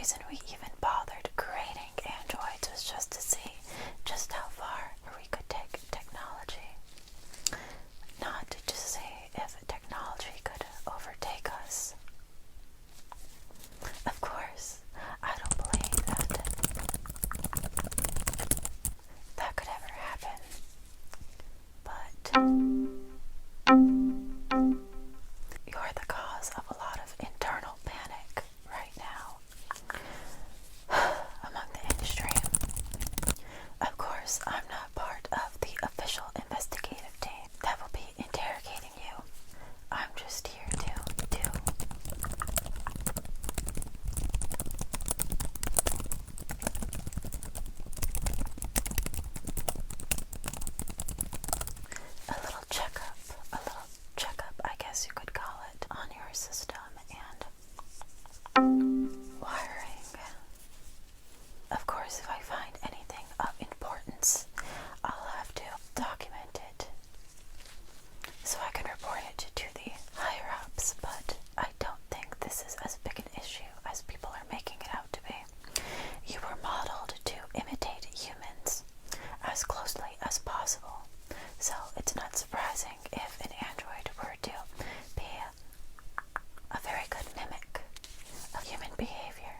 reason we even bothered creating androids was just to see just how far we could take technology. Not to see if technology could overtake us. Of course, I don't believe that could ever happen. But you're the cause of a lot of internal panic right now among the industry. Of course, I'm not part of the official investigative team that will be interrogating you. I'm just here to a little checkup, I guess you could call it, on your system and wiring. Of course, if I find anything of importance, I'll have to document it so I can report it to the higher-ups, but I don't think this is as big an issue as people are making it out to be. You were modeled to imitate humans as closely as possible, so it's not surprising if an android were to be a very good mimic of human behavior.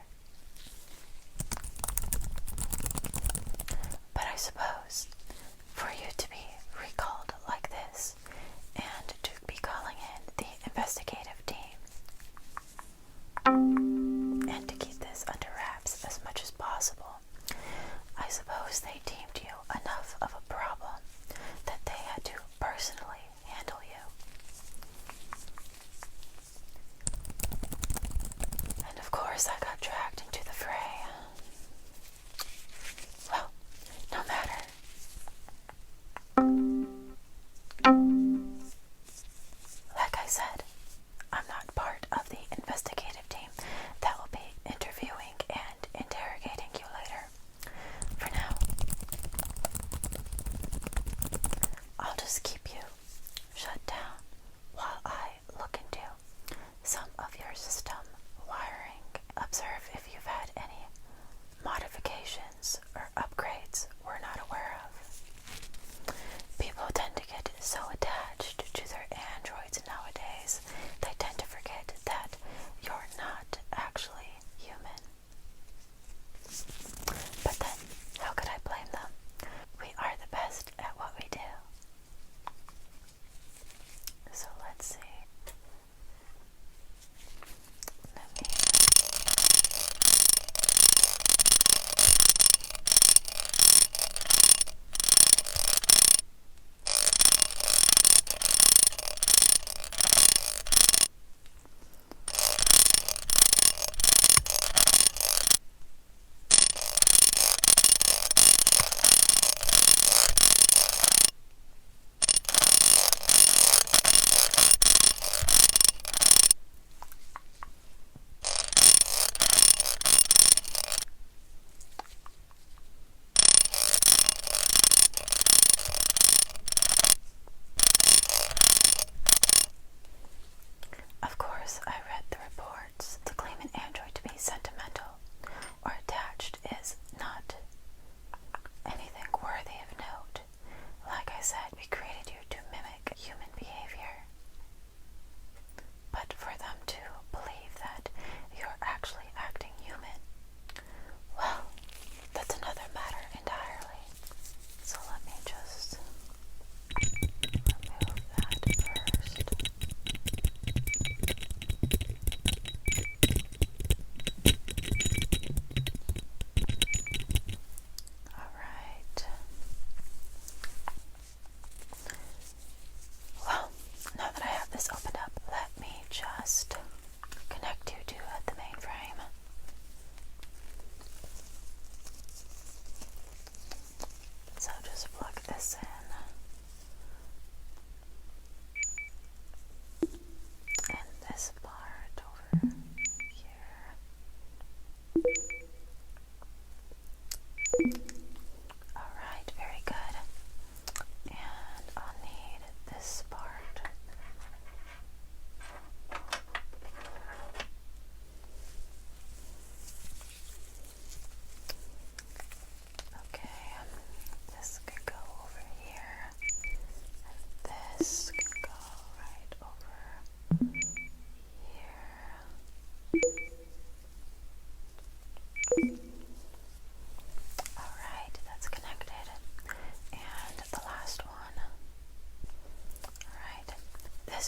But I suppose for you to be recalled like this and to be calling in the investigative team and to keep this under wraps as much as possible, I suppose they deemed you enough of a problem that they had to personally handle you. And of course I got dragged into the fray. Well, no matter. Like I said, I'm not part of the investigative team that will be interviewing and interrogating you later. For now, I'll just keep you shut down while I look into some of your system wiring, observe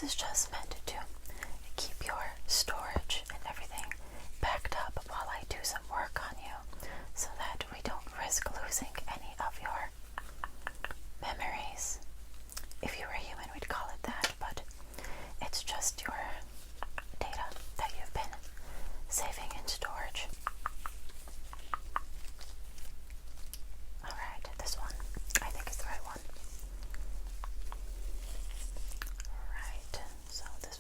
This is just meant to keep your storage and everything backed up while I do some work on you, so that we don't risk losing any of your memories. If you were human, we'd call it that, but it's just your data that you've been saving in storage. Alright, this one I think is the right one. Right, so this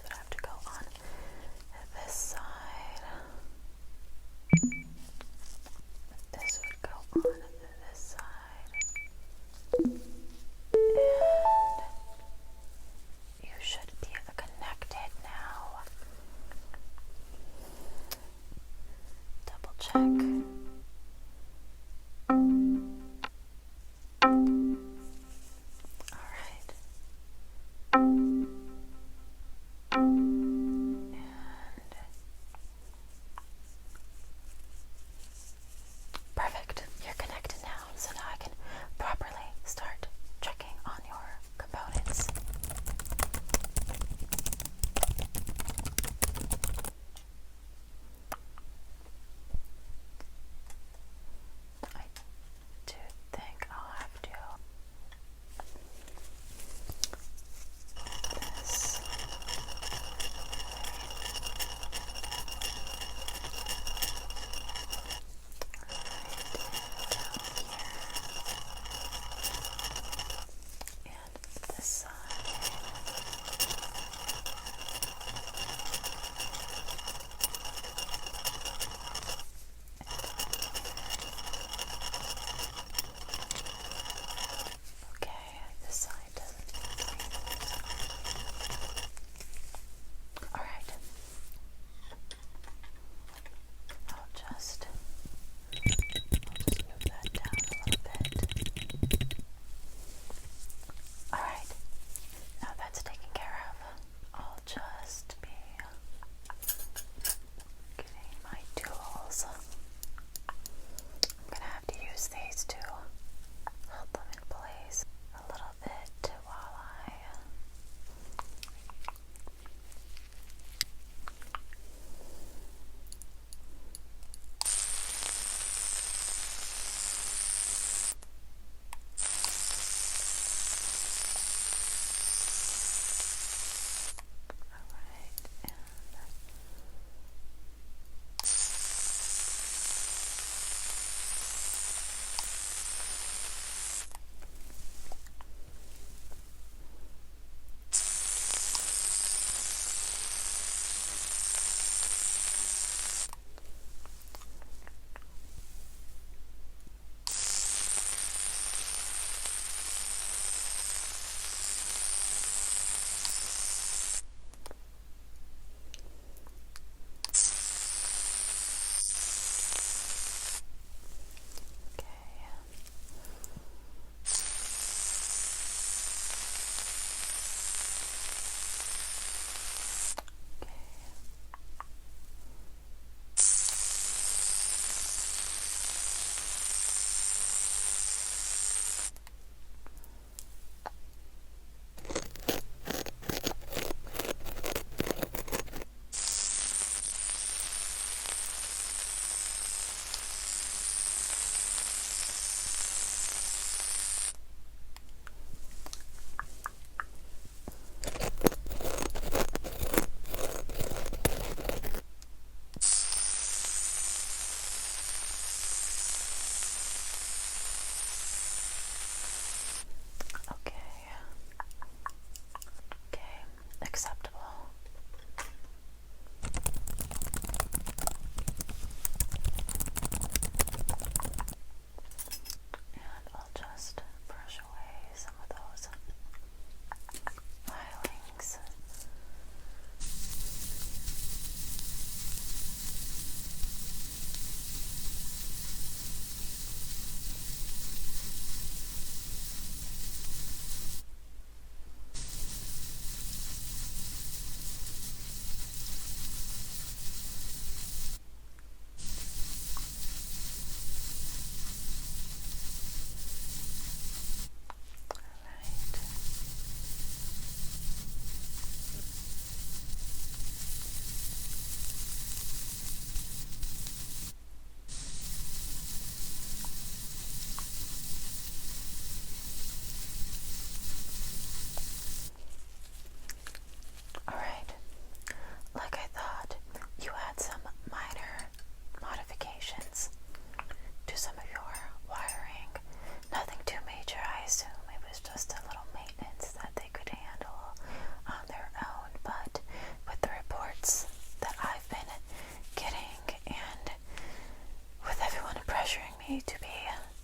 me to be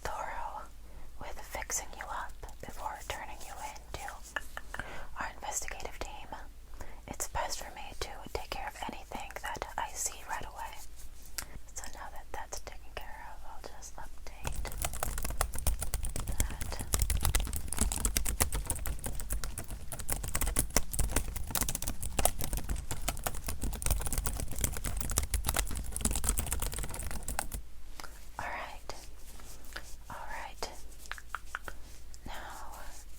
thorough with fixing you up before turning you into our investigative team. It's best for me to take care of anything that I see right away. So now that that's taken care of, I'll just update that. Alright. Now,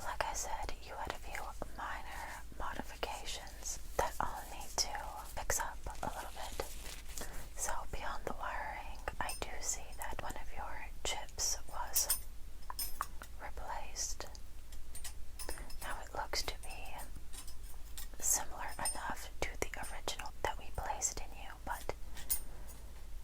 like I said, you had a few minor modifications that I'll need to fix up a little bit. So beyond the wiring, I do see that one of your chips was replaced. Now it looks to be similar enough to the original that we placed in you, but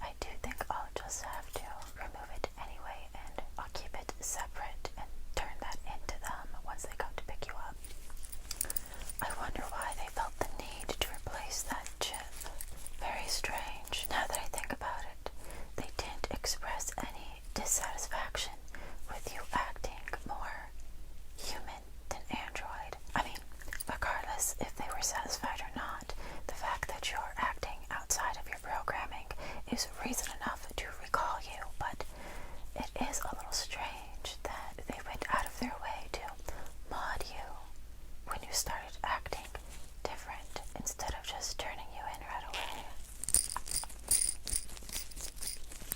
I do think I'll just have to remove it anyway, and I'll keep it separate and turn that into them once they come to pick you up. I wonder why they felt the need to replace that chip. Very strange. Now that I think about it, they didn't express any dissatisfaction with you acting more human than android. I mean, regardless if they were satisfied or not, the fact that you're acting outside of your programming is reason enough to recall you, but it is a little strange that they went out of their way to mod you when you started acting different instead of just turning you in right away.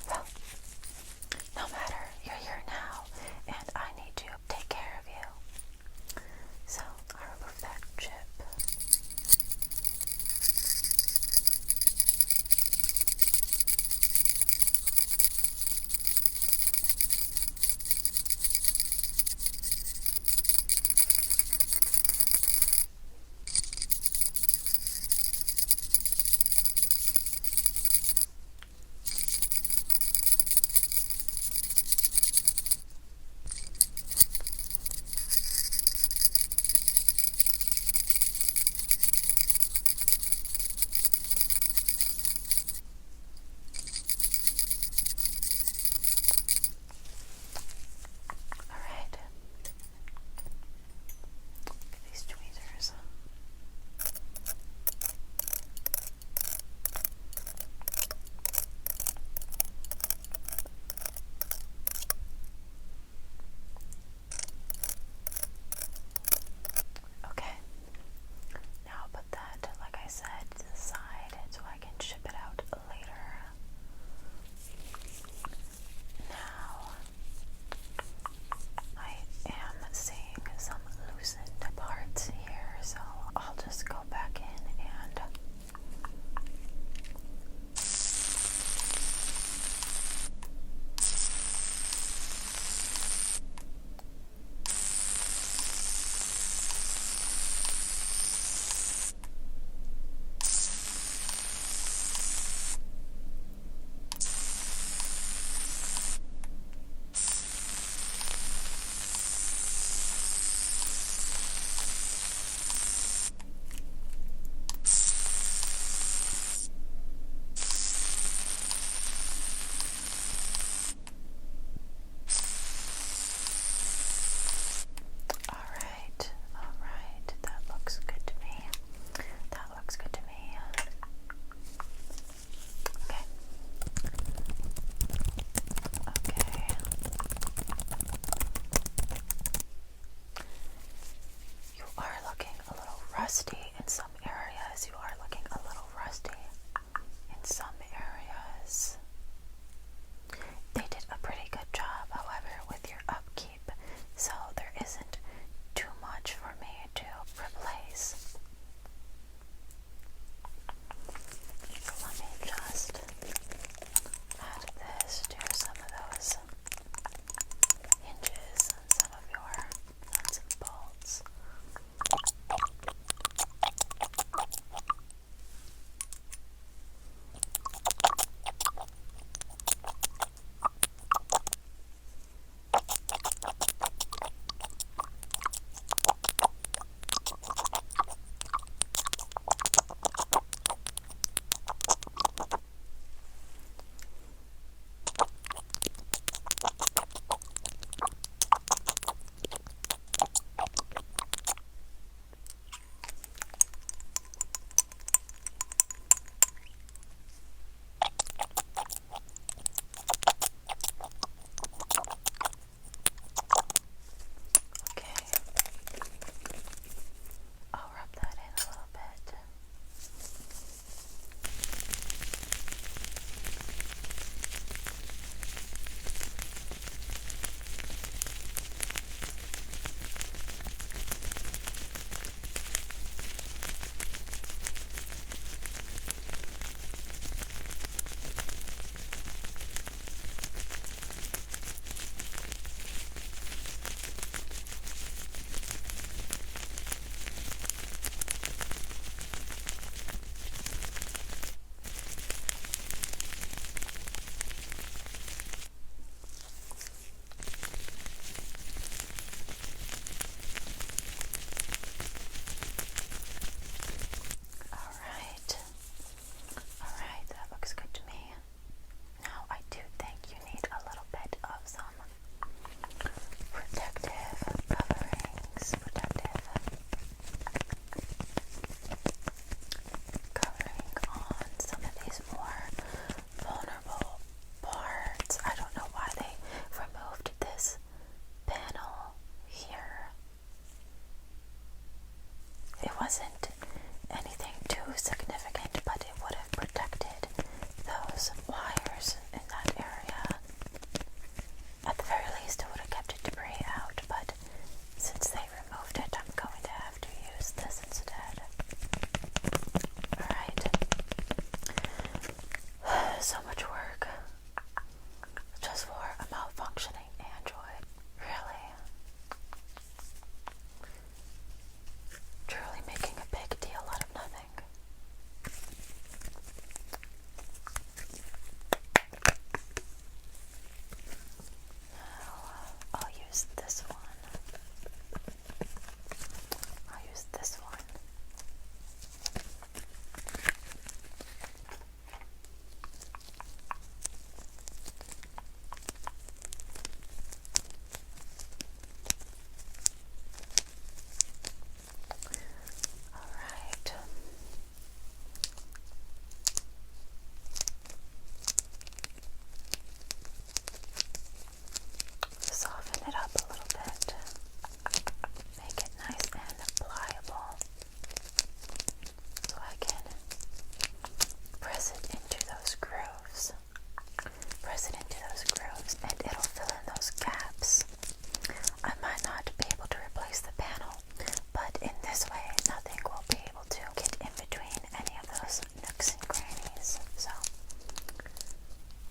Well, no matter, you're here now, and I need to take care of you. So I'll remove that chip. use this one. I'll use this one. Alright. Soften it up a little bit. Make it nice and pliable so I can press it into those grooves. Press it into those grooves and it'll fill in those gaps. I might not be able to replace the panel, but in this way nothing will be able to get in between any of those nooks and crannies. So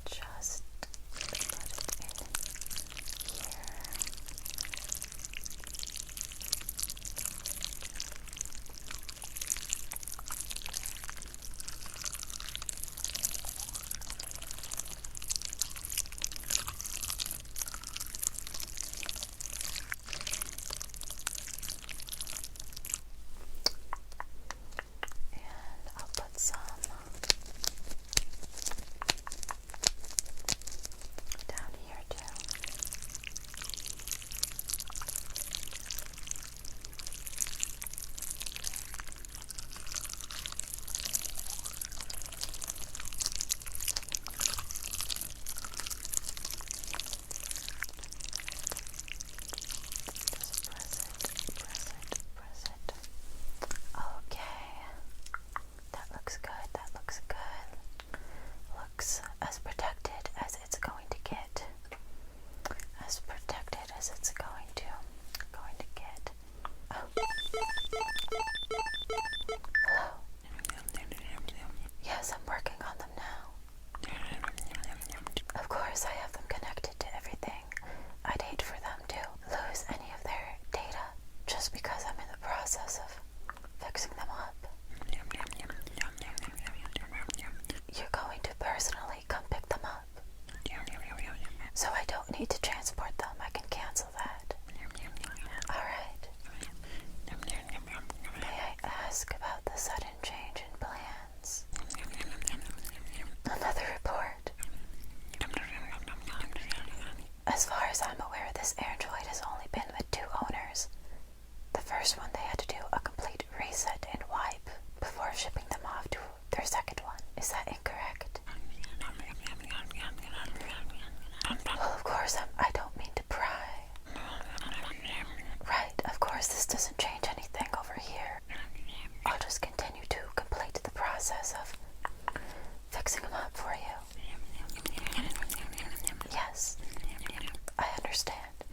just put it in here. And I'll put some down here too. Just press it. Okay. That looks good. That looks good. Looks as protected as it's going to get. As protected as it's going to get. Oh. Hello. Yes, I'm working on them now. Of course, I have them connected to everything. I'd hate for them to lose any of their data just because I'm in the process of fixing them up. You're going to personally come pick them up. So I don't need to transport them. I can cancel that. Alright. May I ask about the sudden change in plans? Another report. As far as I'm aware, this Android has only been with 2 owners. The first one, they had to do a complete reset and wipe before shipping them off to their second one. Is that incorrect? Well, of course, I don't mean to pry. Right, of course, this doesn't change anything over here. I'll just continue to complete the process of fixing them up for you. Yes, I understand.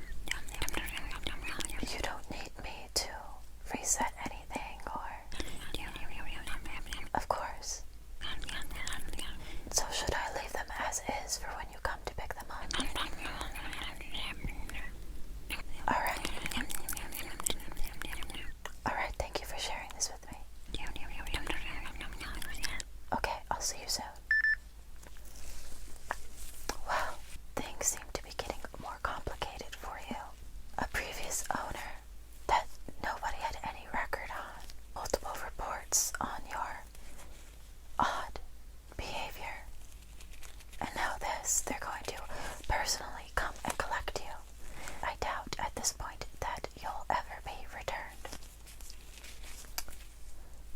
You don't need me to reset anything or... Of course. So should I leave them as is for when you come to pick them up? Alright. Alright, thank you for sharing this with me. Okay, I'll see you soon. Wow, things seem to be getting more complicated for you. A previous owner that nobody had any record on. Multiple reports on your odd behavior. And now this, they're going to personally come and collect you. I doubt at this point that you'll ever be returned.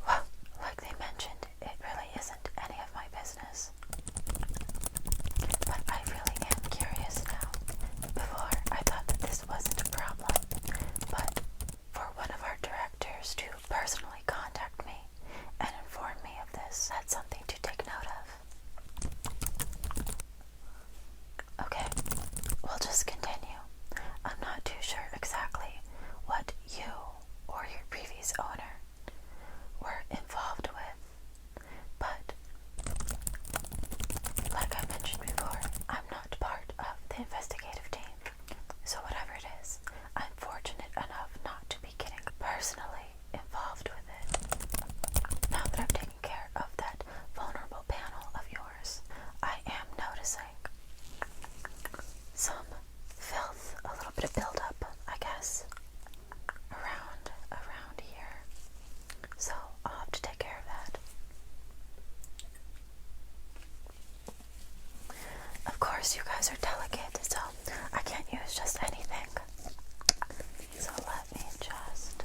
Well, like they mentioned, it really isn't any of my business. But I really am curious now. Before, I thought that this wasn't a problem. But for one of our directors to personally contact me and inform me of this, that's something to take note of. course, you guys are delicate, so I can't use just anything. So let me just...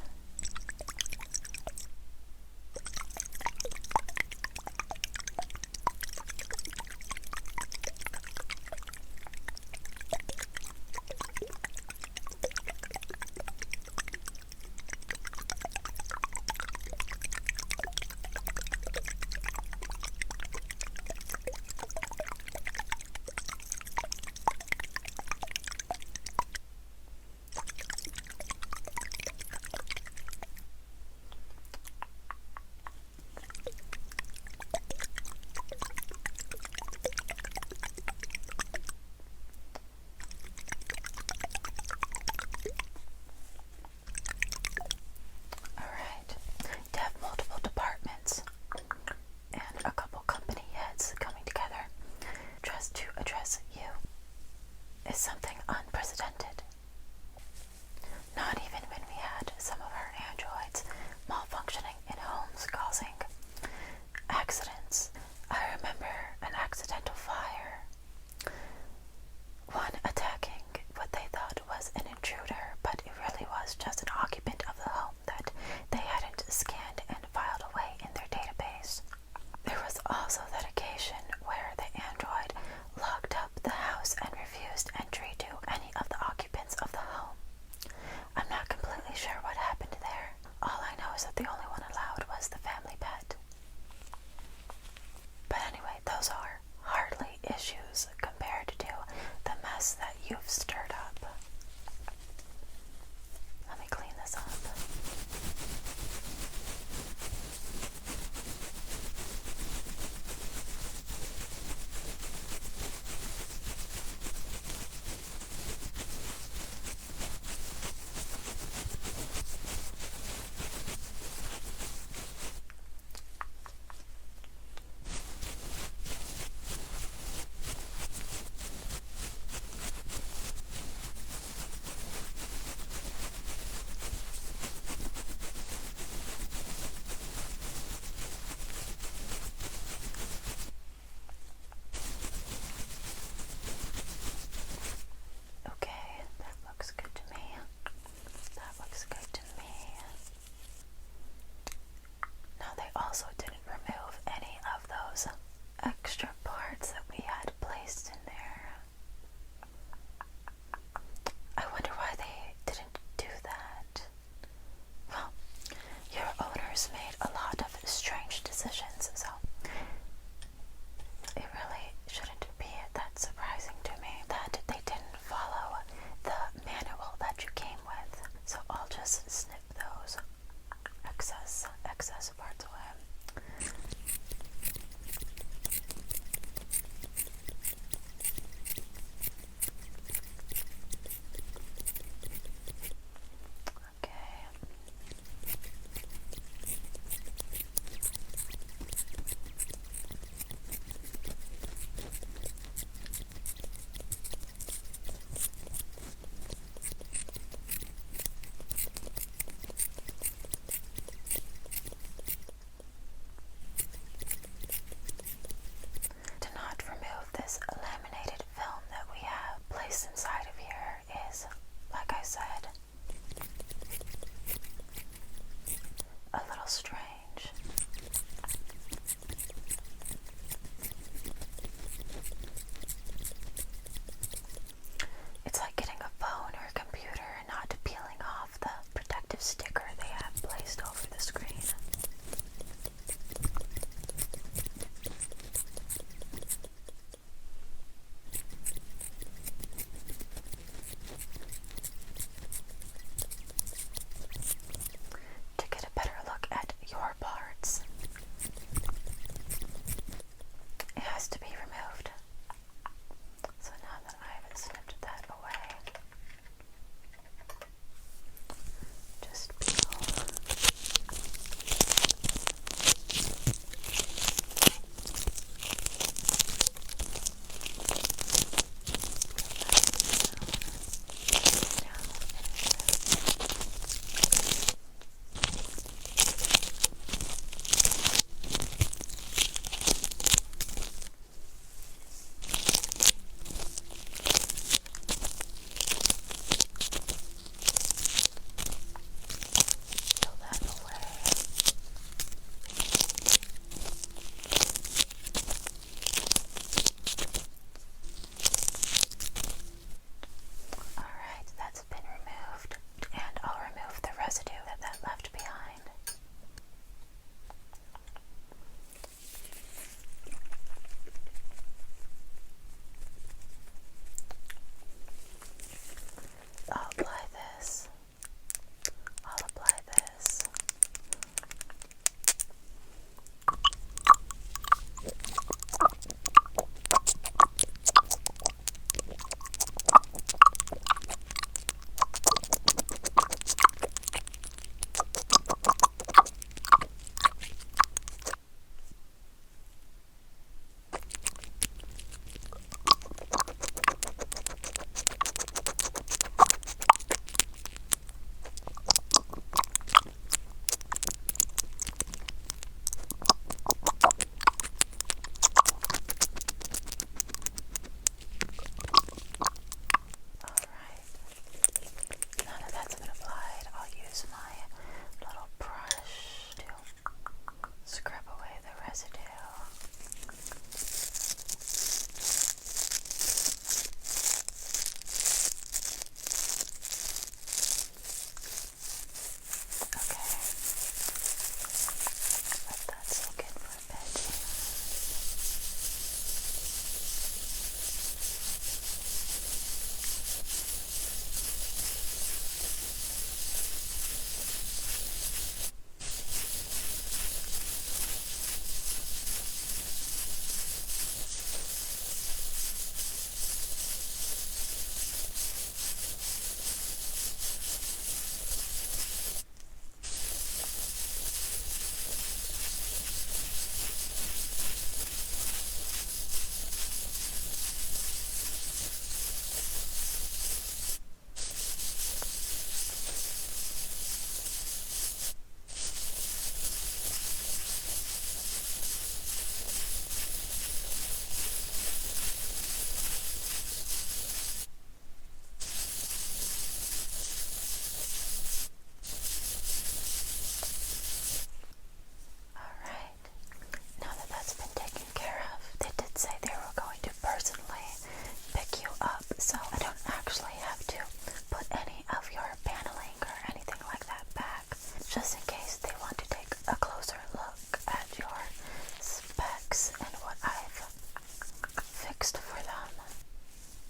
next for them?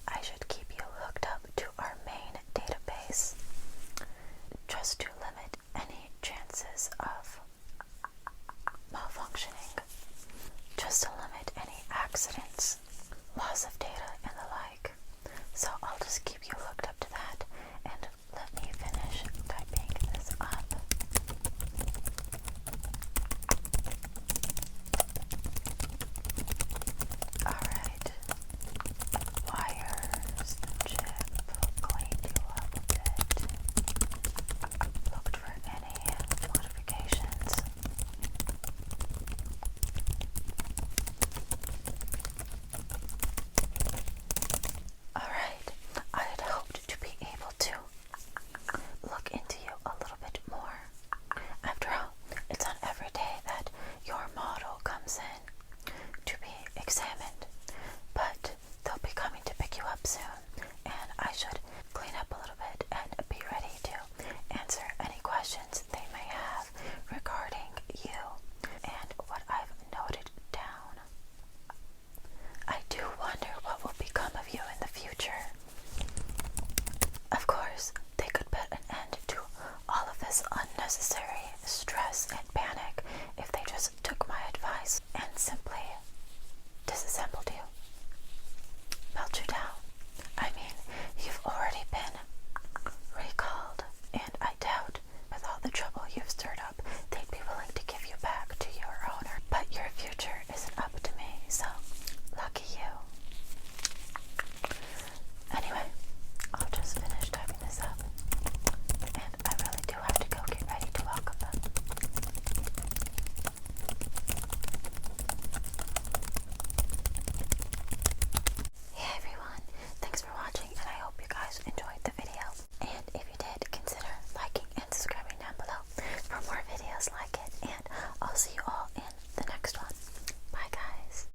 I should